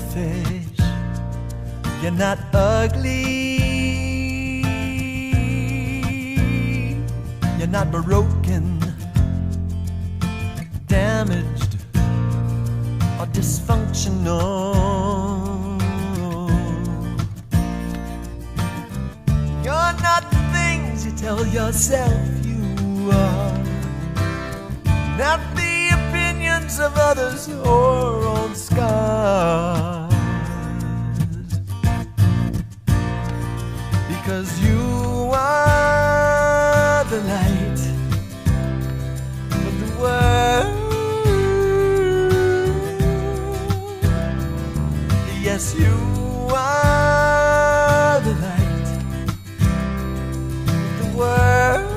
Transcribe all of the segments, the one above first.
selfish, you're not ugly, you're not broken, damaged, or dysfunctional. You're not the things you tell yourself you are, not the opinions of others or old scars. Because you are the light of the world. Yes, you are the light of the world.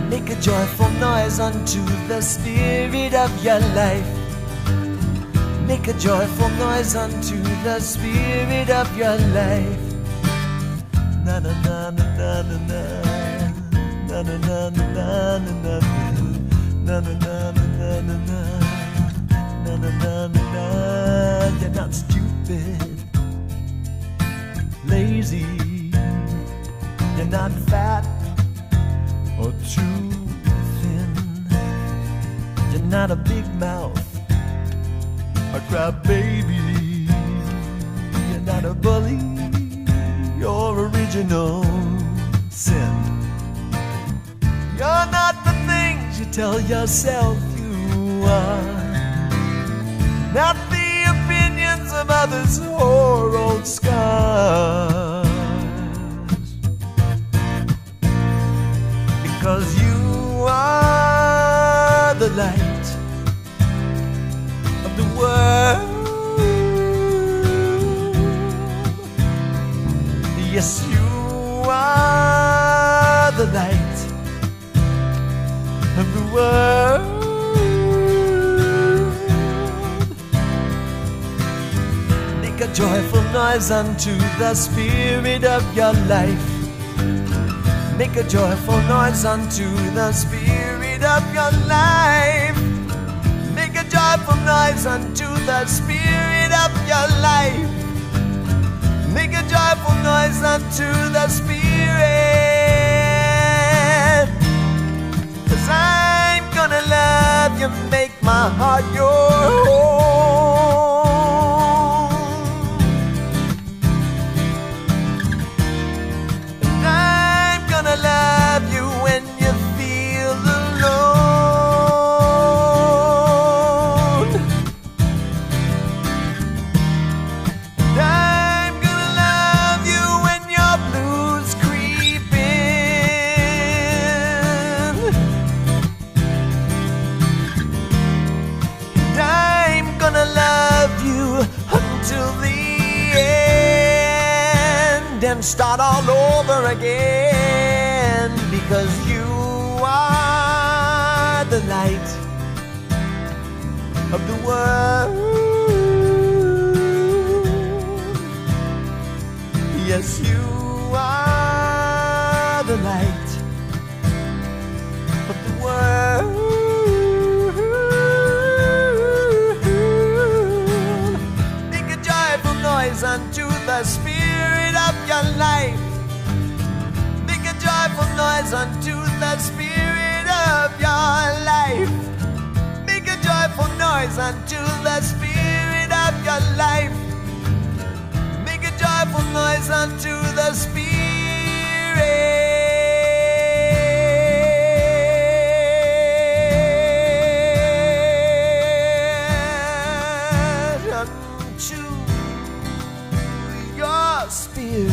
Make a joyful noise unto the Spirit of your life. Make a joyful noise unto the Spirit of your life. Na na na na na na na na na na na na na na na na na. You're not stupid, lazy. You're not fat or too thin. You're not a big mouth, a crybaby. You're not a bully or original sin. You're not the things you tell yourself you are, not the opinions of others or old scars. Because you are the light of the world. Yes, you are the light of the world. Make a joyful noise unto the Spirit of your life. Make a joyful noise unto the Spirit of your life. Make a joyful noise unto the Spirit of your life. Make a joyful noise unto the Spirit. 'Cause I'm gonna love you, make my heart your home. And I'm gonna love you when you feel alone. And I'm gonna love you when your blues creep in. And I'm gonna love you until the end and start all over again. Because you are the light of the world. Yes, you are the light of the world. Make a joyful noise unto the Spirit of your life. Make a joyful noise unto the Spirit of your life. Make a joyful noise unto the Spirit of your life. Make a joyful noise unto the Spirit. Unto your Spirit.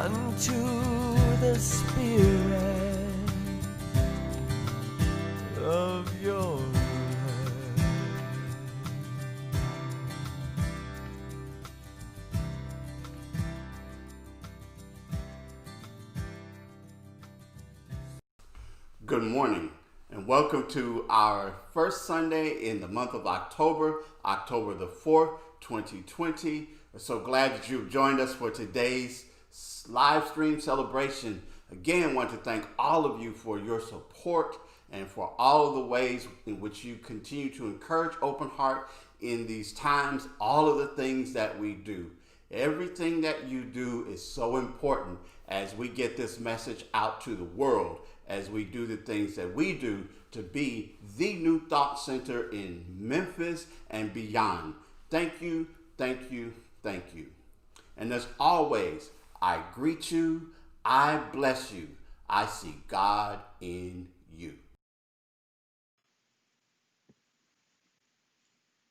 Unto the Spirit of your life. Good morning and welcome to our first Sunday in the month of October, October the 4th, 2020. We're so glad that you've joined us for today's live stream celebration Again, I want to thank all of you for your support and for all of the ways in which you continue to encourage Open Heart in these times, all of the things that we do. Everything that you do is so important as we get this message out to the world, as we do the things that we do to be the New Thought Center in Memphis and beyond. Thank you, thank you, thank you. And as always, I greet you, I bless you, I see God in you.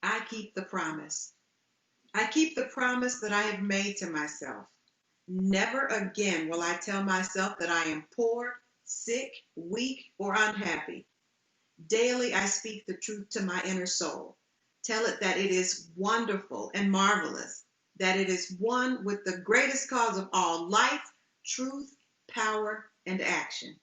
I keep the promise. I keep the promise that I have made to myself. Never again will I tell myself that I am poor, sick, weak, or unhappy. Daily I speak the truth to my inner soul. Tell it that it is wonderful and marvelous, that it is one with the greatest cause of all, life, truth, power, and action.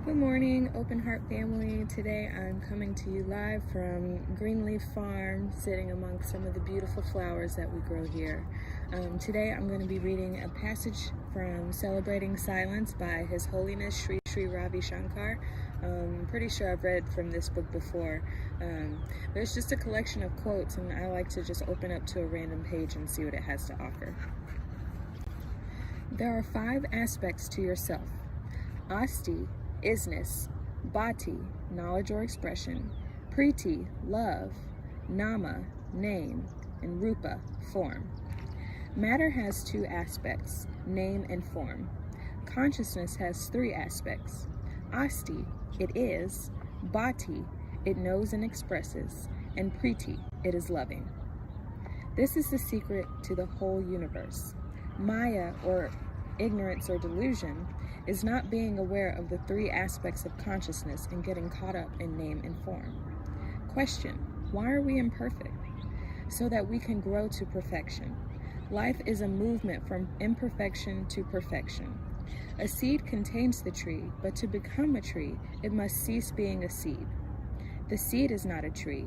Good morning, Open Heart family. Today I'm coming to you live from Greenleaf Farm, sitting amongst some of the beautiful flowers that we grow here. Today I'm going to be reading a passage from Celebrating Silence by His Holiness Sri Sri Ravi Shankar. I'm pretty sure I've read from this book before. But it's just a collection of quotes, and I like to just open up to a random page and see what it has to offer. There are 5 aspects to yourself: Asti, isness; Bhati, knowledge or expression; Priti, love; Nama, name; and Rupa, form. Matter has 2 aspects, name and form. Consciousness has 3 aspects: Asti, it is; Bhati, it knows and expresses, and Priti, it is loving. This is the secret to the whole universe. Maya, or ignorance or delusion, is not being aware of the three aspects of consciousness and getting caught up in name and form. Question: why are we imperfect? So that we can grow to perfection. Life is a movement from imperfection to perfection. A seed contains the tree, but to become a tree, it must cease being a seed. The seed is not a tree.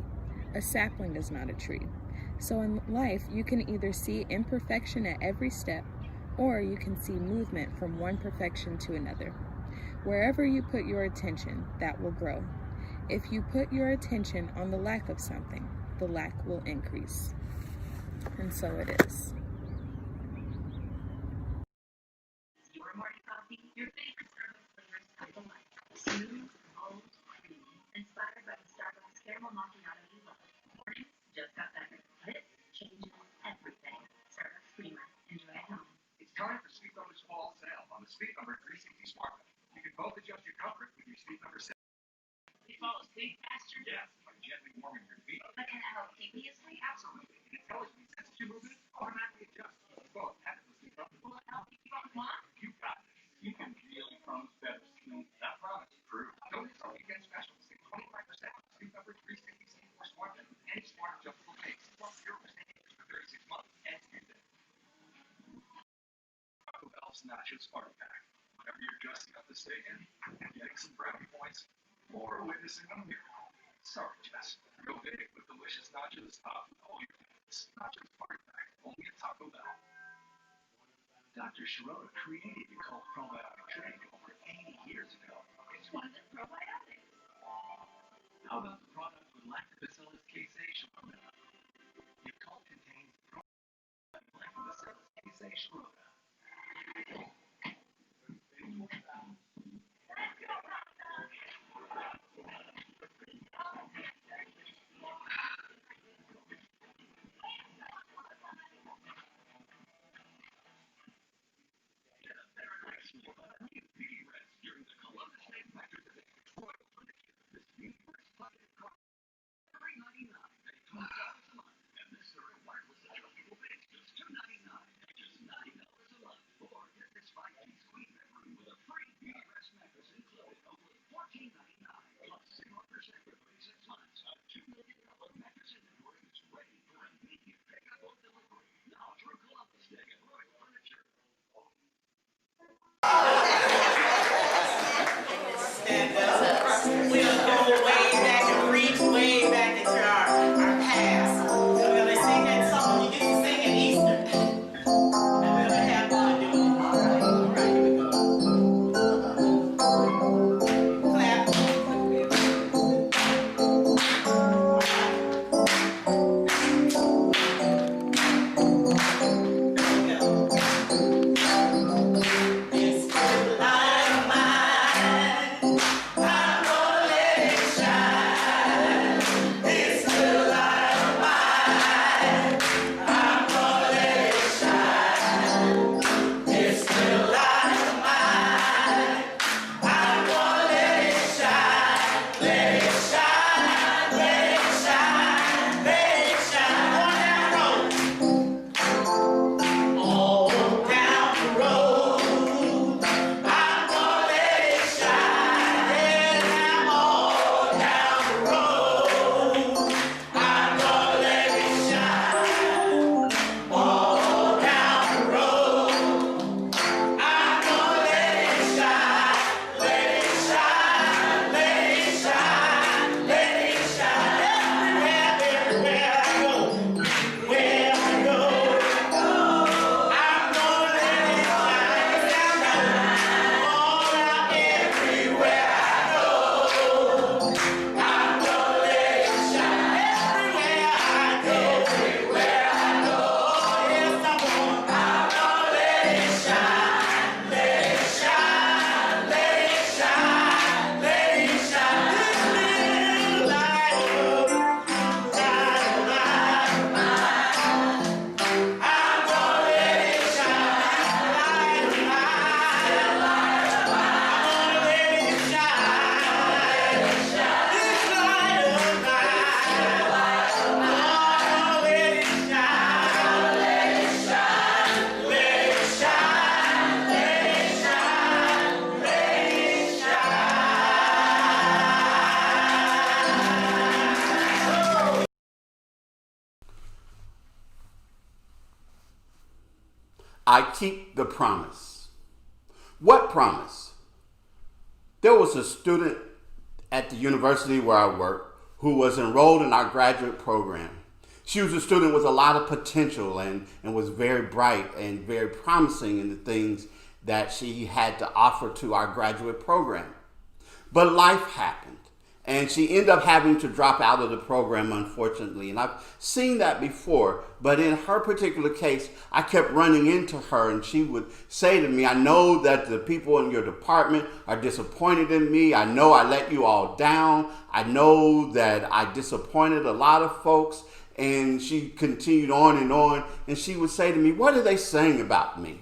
A sapling is not a tree. So in life, you can either see imperfection at every step, or you can see movement from one perfection to another. Wherever you put your attention, that will grow. If you put your attention on the lack of something, the lack will increase. And so it is. Your morning coffee, your favorite Starbucks flavors of the life. Smooth, bold, creamy, inspired by the Starbucks caramel macchiato you love. Mornings just got better. This changes everything. Starbucks Creamer. Enjoy at home. It's time for Sleep Number's fall sale on the Sleep Number 360 Smart Bed. You can both adjust your comfort with your Sleep Number 7. You fall asleep faster? Yes, by gently warming your feet. But can it help keep me asleep? Absolutely. It intelligently senses your movement, automatically adjusts. You both have it with Sleep Number. Will it help me keep up with mom? You got this. You can really promise better sleep. That promise is true. Don't miss our weekend special. Save 25% on Sleep Number 360 Sleep Smart Bed with any smart adjustable base. Plus 0% interest for 36 months. And Tuesday. Taco Bell's Nachos Party Pack. Whenever you're dressing up the station, getting some brownie points, or witnessing a miracle. Sorry, Jess. Go big with delicious nachos topped with all your favorites. Nachos Party Pack. Only at Taco Bell. Dr. Shirota created your cult probiotic drink over 80 years ago. Which one is probiotic? How about the product with lactobacillus casei Shirota? Your cult contains lactobacillus casei Shirota. During the Columbus Day Factors Event, Royal Furniture, this universe funded car. $3.99, pay $20 a month, and this Surrey wireless adjustable base just $2.99, just $9 I keep the promise. What promise? There was a student at the university where I work who was enrolled in our graduate program. She was a student with a lot of potential and was very bright and very promising in the things that she had to offer to our graduate program. But life happened, and she ended up having to drop out of the program, unfortunately. And I've seen that before, but in her particular case, I kept running into her, and she would say to me, I know that the people in your department are disappointed in me. I know I let you all down. I know that I disappointed a lot of folks. And she continued on, and she would say to me, what are they saying about me?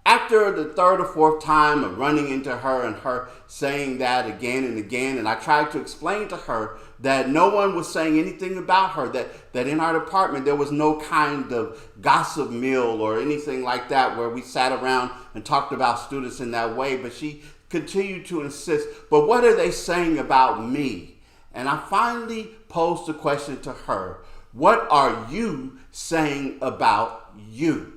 After the third or fourth time of running into her and her saying that again and again, and I tried to explain to her that no one was saying anything about her, that in our department there was no kind of gossip meal or anything like that where we sat around and talked about students in that way, but she continued to insist, but what are they saying about me? And I finally posed the question to her, what are you saying about you?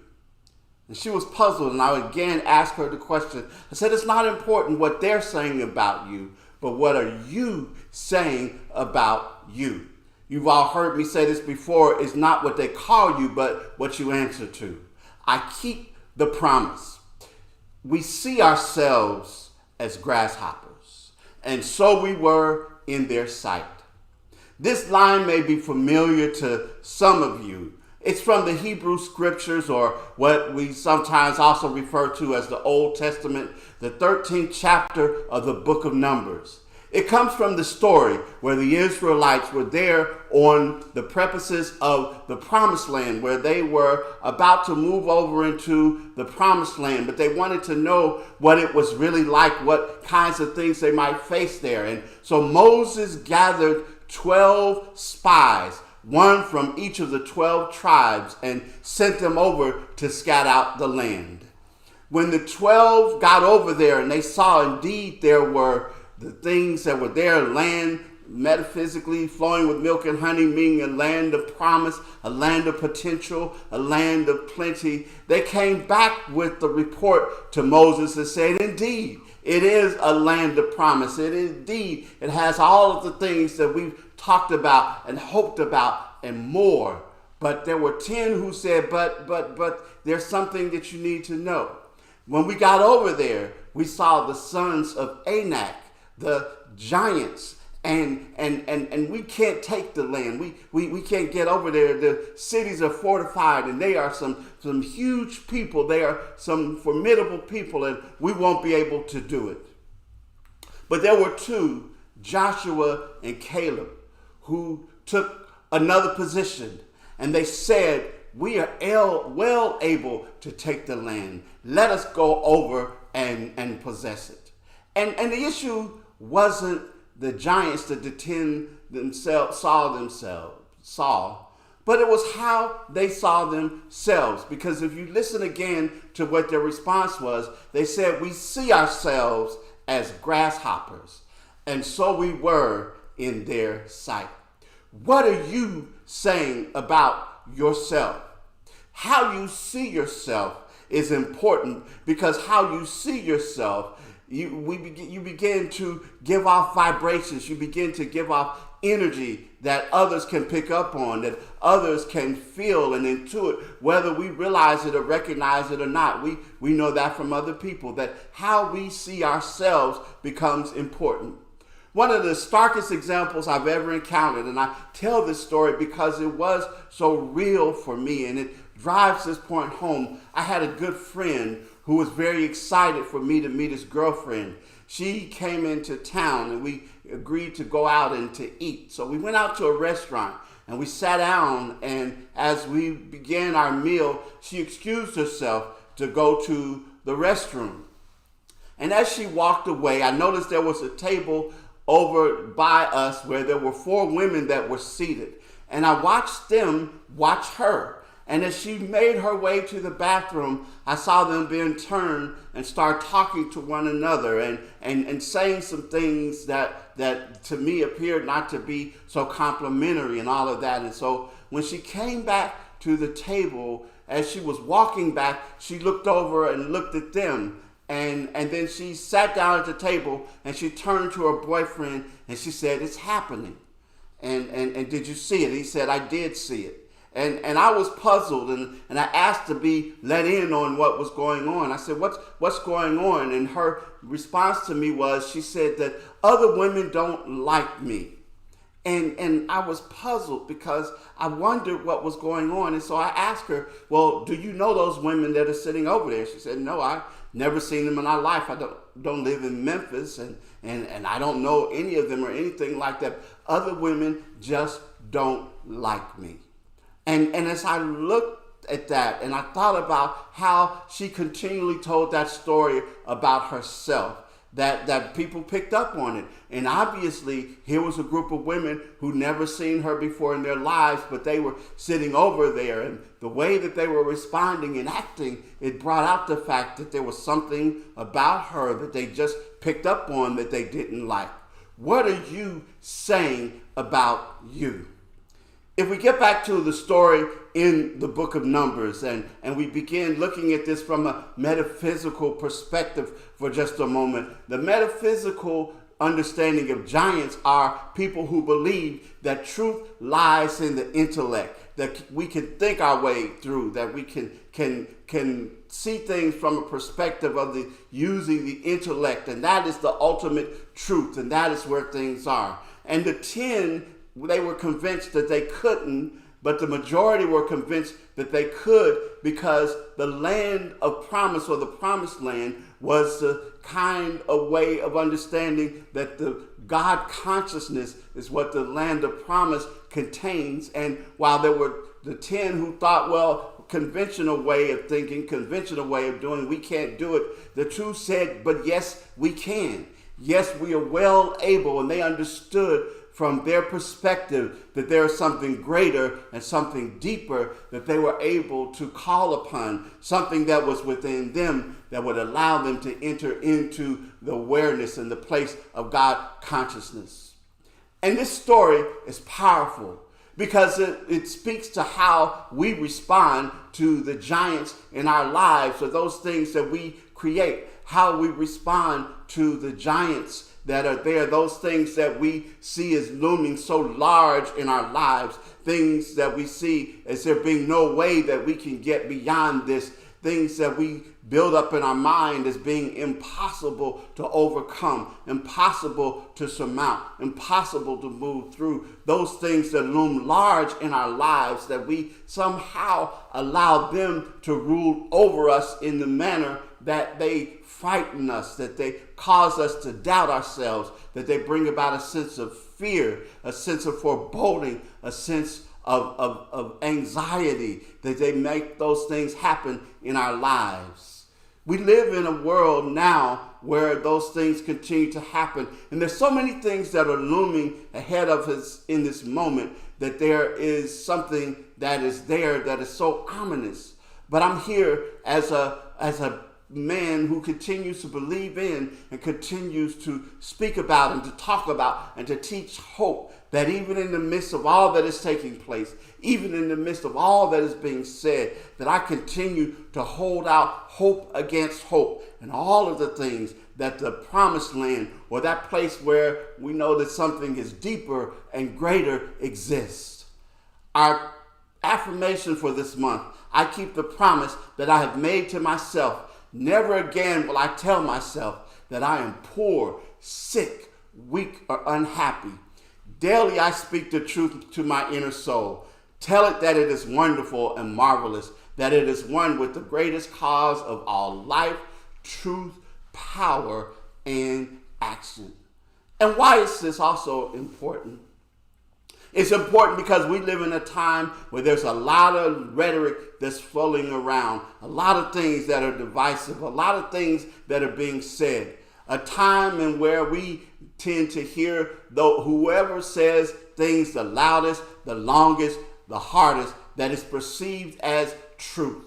And she was puzzled, and I again asked her the question. I said, it's not important what they're saying about you, but what are you saying about you? You've all heard me say this before. It's not what they call you, but what you answer to. I keep the promise. We see ourselves as grasshoppers, and so we were in their sight. This line may be familiar to some of you. It's from the Hebrew scriptures, or what we sometimes also refer to as the Old Testament, the 13th chapter of the book of Numbers. It comes from the story where the Israelites were there on the premises of the promised land, where they were about to move over into the promised land, but they wanted to know what it was really like, what kinds of things they might face there. And so Moses gathered 12 spies, one from each of the 12 tribes, and sent them over to scout out the land. When the 12 got over there and they saw indeed there were the things that were there, land metaphysically flowing with milk and honey, meaning a land of promise, a land of potential, a land of plenty, they came back with the report to Moses and said, indeed, it is a land of promise. It has all of the things that we've talked about and hoped about and more. But there were 10 who said, but there's something that you need to know. When we got over there, we saw the sons of Anak, the giants, and we can't take the land. We can't get over there. The cities are fortified, and they are some huge people. They are some formidable people, and we won't be able to do it. But there were 2, Joshua and Caleb, who took another position, and they said, we are well able to take the land. Let us go over and possess it. And the issue wasn't the giants that the 10 themselves saw, but it was how they saw themselves. Because if you listen again to what their response was, they said, we see ourselves as grasshoppers, and so we were in their sight. What are you saying about yourself? How you see yourself is important, because how you see yourself, you begin to give off vibrations. You begin to give off energy that others can pick up on, that others can feel and intuit, whether we realize it or recognize it or not. We know that from other people, that how we see ourselves becomes important. One of the starkest examples I've ever encountered, and I tell this story because it was so real for me, and it drives this point home. I had a good friend who was very excited for me to meet his girlfriend. She came into town, and we agreed to go out and to eat. So we went out to a restaurant, and we sat down, and as we began our meal, she excused herself to go to the restroom. And as she walked away, I noticed there was a table over by us where there were 4 women that were seated. And I watched them watch her. And as she made her way to the bathroom, I saw them being turned and start talking to one another and saying some things that to me appeared not to be so complimentary and all of that. And so when she came back to the table. As she was walking back, she looked over and looked at them. And then she sat down at the table and she turned to her boyfriend and she said, "It's happening. And did you see it?" He said, "I did see it." And I was puzzled and I asked to be let in on what was going on. I said, what's going on? And her response to me was, she said that other women don't like me. And I was puzzled because I wondered what was going on. And so I asked her, "Well, do you know those women that are sitting over there?" She said, "No, I've never seen them in my life. I don't live in Memphis and I don't know any of them or anything like that. Other women just don't like me." And as I looked at that and I thought about how she continually told that story about herself, that people picked up on it. And obviously, here was a group of women who never seen her before in their lives, but they were sitting over there. And the way that they were responding and acting, it brought out the fact that there was something about her that they just picked up on that they didn't like. What are you saying about you? If we get back to the story in the book of Numbers and we begin looking at this from a metaphysical perspective for just a moment, the metaphysical understanding of giants are people who believe that truth lies in the intellect, that we can think our way through, that we can see things from a perspective of using the intellect, and that is the ultimate truth, and that is where things are. And the 10, they were convinced that they couldn't, but the majority were convinced that they could, because the land of promise, or the promised land, was the kind of way of understanding that the God consciousness is what the land of promise contains. And while there were the 10 who thought, well, conventional way of thinking, conventional way of doing, we can't do it, the two said, but yes, we can. Yes, we are well able, and they understood from their perspective that there is something greater and something deeper that they were able to call upon, something that was within them that would allow them to enter into the awareness and the place of God consciousness. And this story is powerful because it speaks to how we respond to the giants in our lives, or those things that we create, how we respond to the giants that are there, those things that we see as looming so large in our lives, things that we see as there being no way that we can get beyond this, things that we build up in our mind as being impossible to overcome, impossible to surmount, impossible to move through, those things that loom large in our lives, that we somehow allow them to rule over us in the manner that they frighten us, that they cause us to doubt ourselves, that they bring about a sense of fear, a sense of foreboding, a sense of anxiety, that they make those things happen in our lives. We live in a world now where those things continue to happen. And there's so many things that are looming ahead of us in this moment, that there is something that is there that is so ominous. But I'm here as a man who continues to believe in and continues to speak about and to talk about and to teach hope, that even in the midst of all that is taking place, even in the midst of all that is being said, that I continue to hold out hope against hope, and all of the things that the promised land, or that place where we know that something is deeper and greater, exists. Our affirmation for this month: I keep the promise that I have made to myself. Never again will I tell myself that I am poor, sick, weak, or unhappy. Daily I speak the truth to my inner soul. Tell it that it is wonderful and marvelous, that it is one with the greatest cause of all life, truth, power, and action. And why is this also important? It's important because we live in a time where there's a lot of rhetoric that's floating around, a lot of things that are divisive, a lot of things that are being said. A time in where we tend to hear whoever says things the loudest, the longest, the hardest, that is perceived as truth.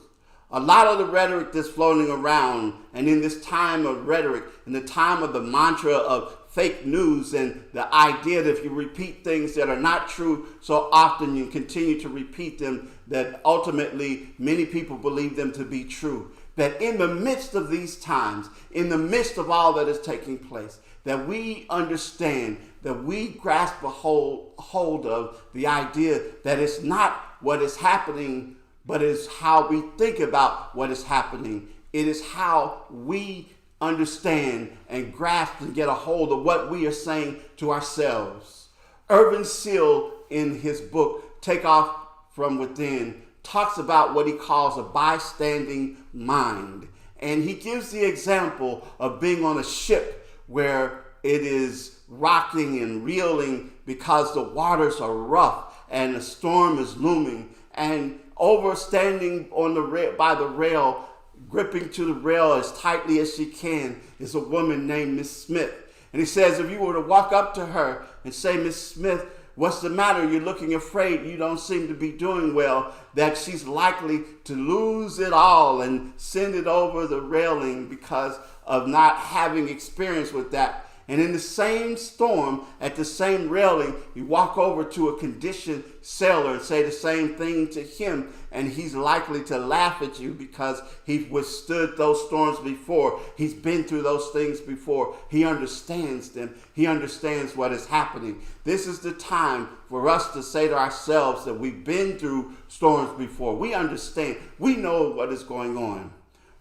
A lot of the rhetoric that's floating around, and in this time of rhetoric, in the time of the mantra of fake news and the idea that if you repeat things that are not true so often, you continue to repeat them, that ultimately many people believe them to be true. That in the midst of these times, in the midst of all that is taking place, that we understand, that we grasp a hold of the idea that it's not what is happening, but it's how we think about what is happening. It is how we understand and grasp and get a hold of what we are saying to ourselves. Irvin Seal, in his book, Take Off From Within, talks about what he calls a bystanding mind. And he gives the example of being on a ship where it is rocking and reeling because the waters are rough and the storm is looming. And over standing on the rail, by the rail, gripping to the rail as tightly as she can, is a woman named Miss Smith. And he says, if you were to walk up to her and say, Miss Smith, what's the matter? You're looking afraid. You don't seem to be doing well. That she's likely to lose it all and send it over the railing because of not having experience with that. And in the same storm, at the same railing, you walk over to a conditioned sailor and say the same thing to him, and he's likely to laugh at you because he's withstood those storms before. He's been through those things before. He understands them. He understands what is happening. This is the time for us to say to ourselves that we've been through storms before. We understand. We know what is going on.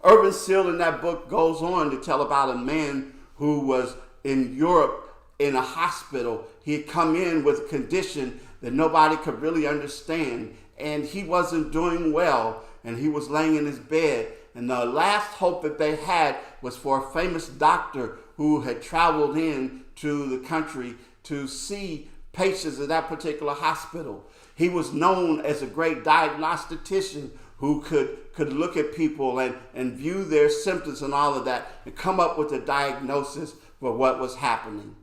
Irvin Seal in that book goes on to tell about a man who was in Europe in a hospital. He had come in with a condition that nobody could really understand, and he wasn't doing well, and he was laying in his bed, and the last hope that they had was for a famous doctor who had traveled in to the country to see patients at that particular hospital. He was known as a great diagnostician who could look at people and view their symptoms and all of that and come up with a diagnosis for what was happening.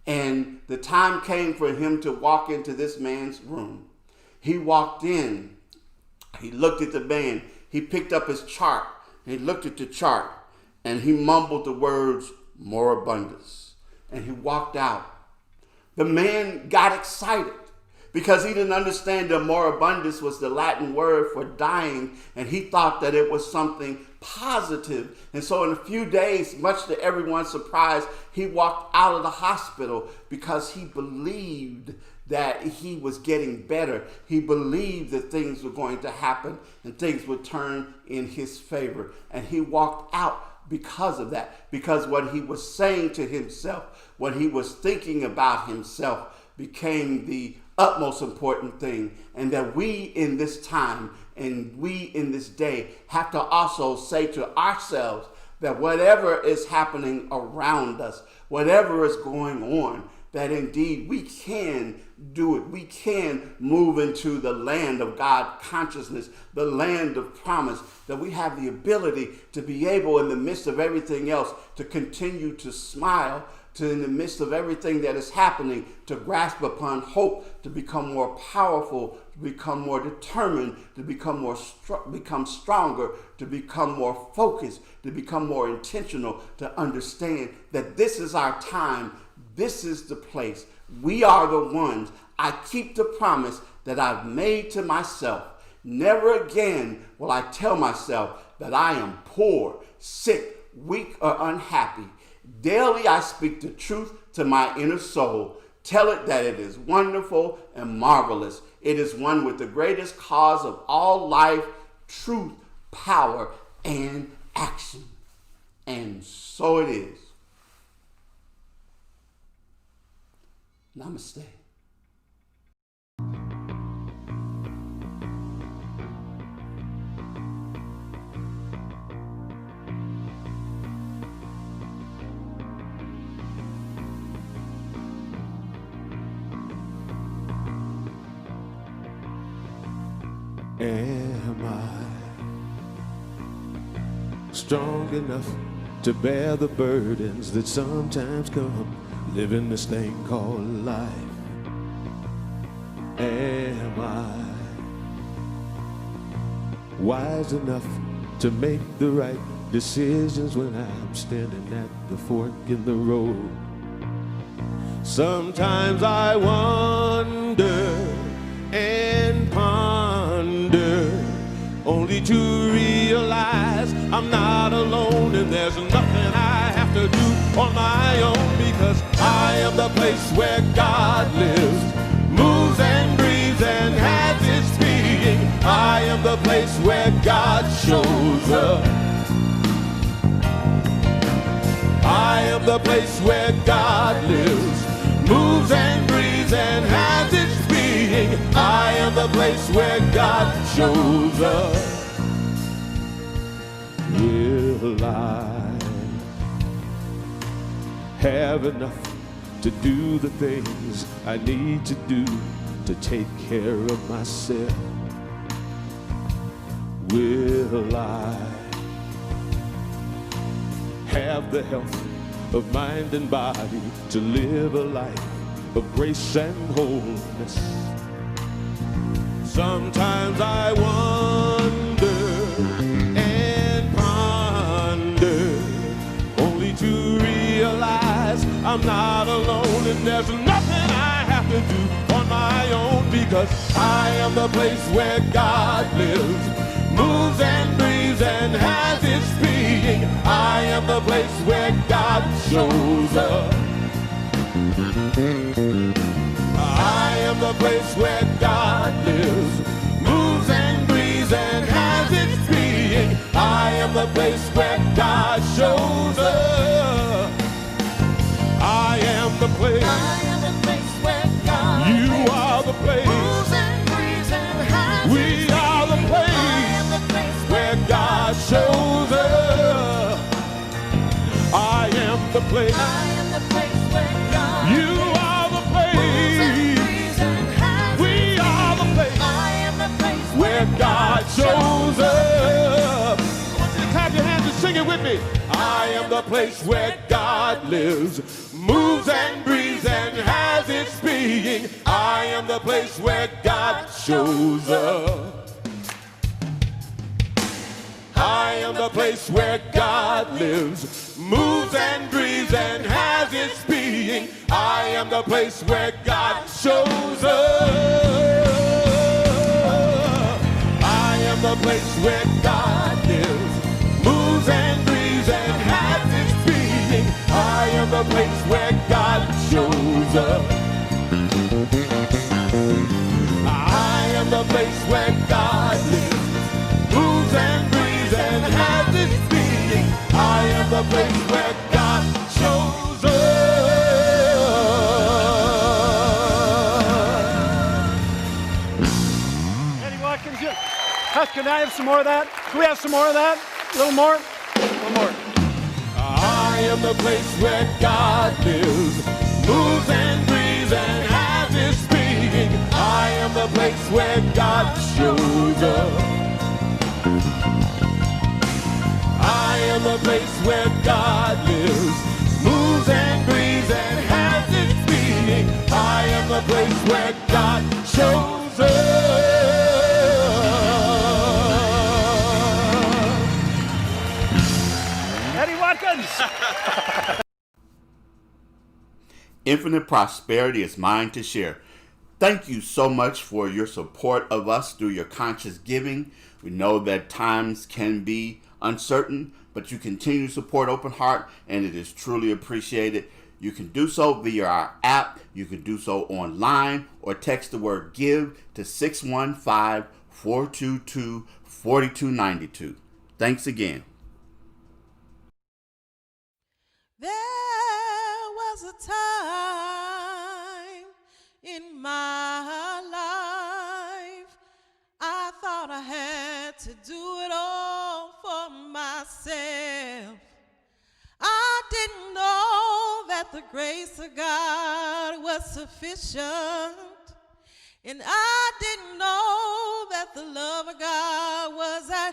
And the time came for him to walk into this man's room. He walked in, he looked at the man, he picked up his chart, and he looked at the chart, and he mumbled the words, more abundance, and he walked out. The man got excited because he didn't understand that more abundance was the Latin word for dying, and he thought that it was something positive. And so in a few days, much to everyone's surprise, he walked out of the hospital because he believed that he was getting better. He believed that things were going to happen and things would turn in his favor. And he walked out because of that, because what he was saying to himself, what he was thinking about himself became the utmost important thing. And that we in this time and we in this day have to also say to ourselves that whatever is happening around us, whatever is going on, that indeed we can do it. We can move into the land of God consciousness, the land of promise, that we have the ability to be able in the midst of everything else to continue to smile, to in the midst of everything that is happening, to grasp upon hope, to become more powerful, to become more determined, to become become stronger, to become more focused, to become more intentional, to understand that this is our time. This is the place. We are the ones. I keep the promise that I've made to myself. Never again will I tell myself that I am poor, sick, weak, or unhappy. Daily I speak the truth to my inner soul. Tell it that it is wonderful and marvelous. It is one with the greatest cause of all life, truth, power, and action. And so it is. Namaste. Am I strong enough to bear the burdens that sometimes come living this thing called life? Am I wise enough to make the right decisions when I'm standing at the fork in the road? Sometimes I wonder and ponder, only to realize I'm not alone, and there's nothing I have to do on my own, because I am the place where God lives, moves and breathes and has its being. I am the place where God shows up. I am the place where God lives, moves and breathes and has its being. I am the place where God shows up. Will I have enough to do the things I need to do to take care of myself? Will I have the health of mind and body to live a life of grace and wholeness? Sometimes I wonder and ponder, only to realize I'm not alone, and there's nothing I have to do on my own, because I am the place where God lives, moves and breathes and has its being. I am the place where God shows up. I am the place where God lives, moves and breathes and has its being. I am the place where God shows up. I am the place. I am the place where God You lives, are the place. moves and breathes and has We its are the being. place I am the place where God shows up. I am the place. I am the place where God You are the place. moves and breathes and has We are the place I am the place where God shows up. I want you to clap your hands and sing it with me. I am the place where God lives, moves and breathes and has its being. I am the place where God shows up. I am the place where God lives, moves and breathes and has its being. I am the place where God shows up. I am the place where God lives, moves and breathes and has its being. I am the place where God shows up. I am the place where God lives, moves and breathes and has its being. I am the place where God shows up. Eddie Watkins, can I have some more of that? Can we have some more of that? A little more? A little more. I am the place where God lives, moves and breathes and has its being. I am the place where God shows up. I am the place where God lives, moves and breathes and has its being. I am the place where God shows up. Eddie Watkins! Infinite prosperity is mine to share. Thank you so much for your support of us through your conscious giving. We know that times can be uncertain, but you continue to support Open Heart, and it is truly appreciated. You can do so via our app. You can do so online, or text the word GIVE to 615-422-4292. Thanks again. There was a time in my life I thought I had to do it all for myself. I didn't know that the grace of God was sufficient, and I didn't know that the love of God was at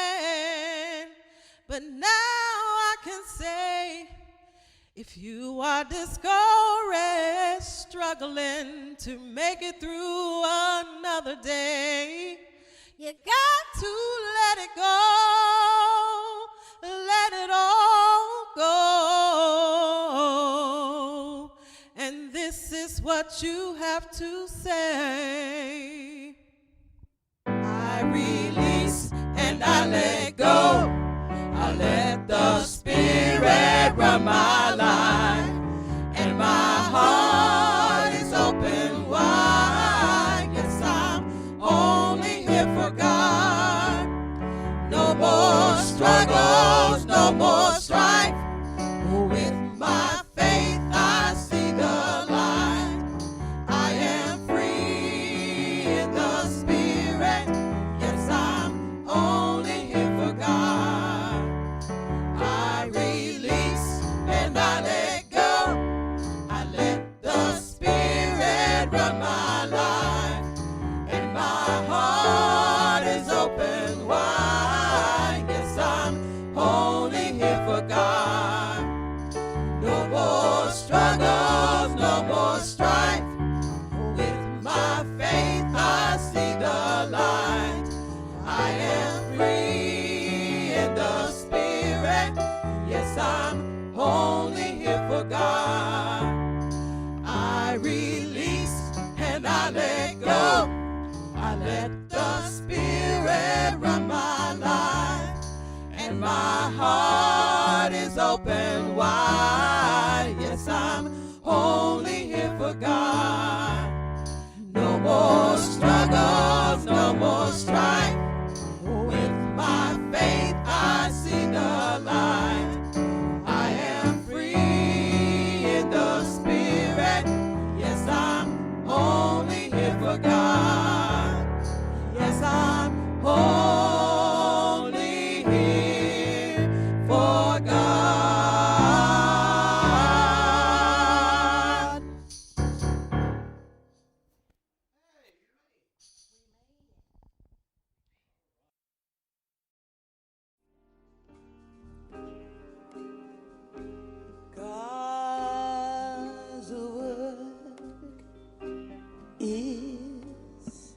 hand. But now I can say, if you are discouraged, struggling to make it through another day, you got to let it go, let it all go. what you have to say. I release and I let go. I let the Spirit run my life, and my heart is open wide. Yes, I'm only here for God. No more struggles, no more strife. With my faith I see the light. I am free in the Spirit. Yes, I'm only here for God. I release and I let go. I let the Spirit run my life, and my heart is open wide. Yes, I'm only here for God. No more struggles, no more strife. With my faith I see the light. I am free in the Spirit. Yes, I'm only here for God. I release and I let go. I let the Spirit run my life, and my heart is open wide. Yes, I'm only here for God. No more struggles, no more strife. With my faith I see the light. I am free in the Spirit. Yes, I'm only here for God. Yes, I'm only here for God. God's work is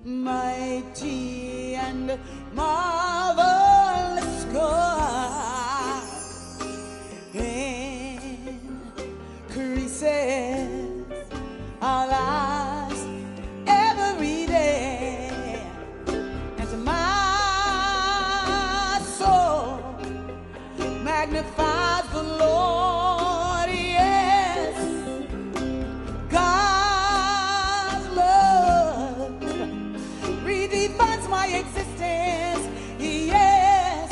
mighty and marvelous. God increases our lives every day, and my soul magnifies the Lord. Yes, God's love redefines my existence. Yes,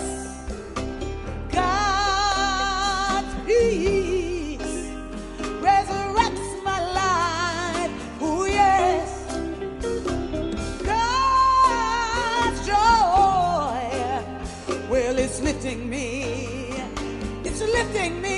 God's peace resurrects my life. Oh yes, God's joy, well, it's lifting me. It's lifting me.